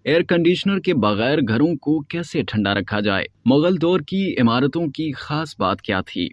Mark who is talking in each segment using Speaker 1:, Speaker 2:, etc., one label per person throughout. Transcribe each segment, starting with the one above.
Speaker 1: Air conditioner के बगैर घरों को कैसे ठंडा रखा जाए? मुगल दौर की इमारतों की खास बात क्या थी?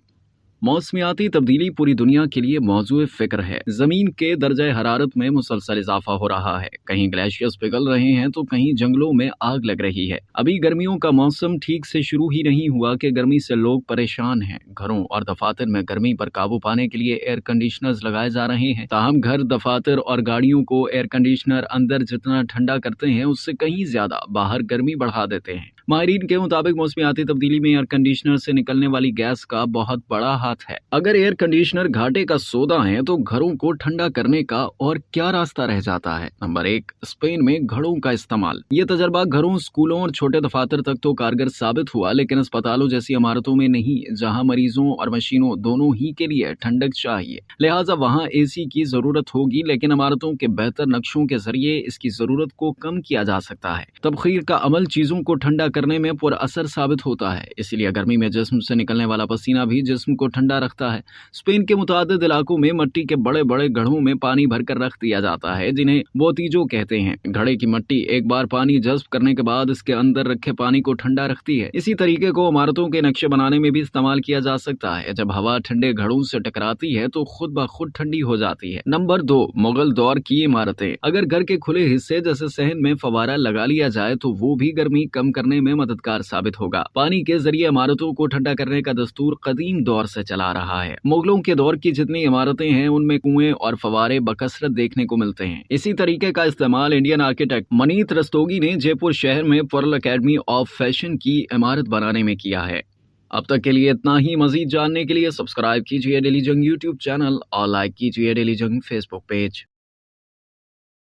Speaker 1: मौसमियाती तब्दीली पूरी दुनिया के लिए मौजूद फिक्र है। जमीन के दर्जा हरारत में मुसलसल इजाफा हो रहा है। कहीं ग्लेशियर्स पिघल रहे हैं तो कहीं जंगलों में आग लग रही है। अभी गर्मियों का मौसम ठीक से शुरू ही नहीं हुआ कि गर्मी से लोग परेशान हैं। घरों और दफातर में गर्मी पर काबू पाने के लिए एयर कंडीशनर्स लगाए जा रहे हैं। ताहम घर, दफातर और गाड़ियों को एयर कंडीशनर अंदर जितना ठंडा करते हैं उससे कहीं ज्यादा बाहर गर्मी बढ़ा देते हैं। माहिरीन के मुताबिक मौसमियाती तब्दीली में एयर कंडीशनर से निकलने वाली गैस का बहुत बड़ा हाथ है। अगर एयर कंडीशनर घाटे का सौदा है तो घरों को ठंडा करने का और क्या रास्ता रह जाता है? नंबर 1, स्पेन में घड़ों का इस्तेमाल। ये तजर्बा घरों, स्कूलों और छोटे दफातर तक तो कारगर साबित हुआ, लेकिन अस्पतालों जैसी इमारतों में नहीं, जहां मरीजों और मशीनों दोनों ही के लिए ठंडक चाहिए। लिहाजा वहां एसी की जरूरत होगी, लेकिन इमारतों के बेहतर नक्शों के जरिए इसकी जरूरत को कम किया जा सकता है। तबखीर का अमल चीजों को ठंडा करने में पुरअसर साबित होता है, इसलिए गर्मी में जिस्म से निकलने वाला पसीना भी जिस्म को ठंडा रखता है। स्पेन के मुतादिद इलाकों में मिट्टी के बड़े बड़े घड़ों में पानी भरकर रख दिया जाता है, जिन्हें बोतीजो कहते हैं। घड़े की मिट्टी एक बार पानी जज्ब करने के बाद इसके अंदर रखे पानी को ठंडा रखती है। इसी तरीके को इमारतों के नक्शे बनाने में भी इस्तेमाल किया जा सकता है। जब हवा ठंडे घड़ों से टकराती है तो खुद ब खुद ठंडी हो जाती है। नंबर 2, मुगल दौर की इमारतें। अगर घर के खुले हिस्से जैसे सहन में फवारा लगा लिया जाए तो वो भी गर्मी कम करने में मददगार साबित होगा। पानी के जरिए इमारतों को ठंडा करने का दस्तूर कदीम दौर से चला रहा है। मुगलों के दौर की जितनी इमारतें हैं उनमें कुएं और फवारे बकसरत देखने को मिलते हैं। इसी तरीके का इस्तेमाल इंडियन आर्किटेक्ट मनीत रस्तोगी ने जयपुर शहर में पर्ल एकेडमी ऑफ फैशन की इमारत बनाने में किया है। अब तक के लिए इतना ही। मजीद जानने के लिए सब्सक्राइब कीजिए डेली जंग यूट्यूब चैनल और लाइक कीजिए डेली जंग फेसबुक पेज।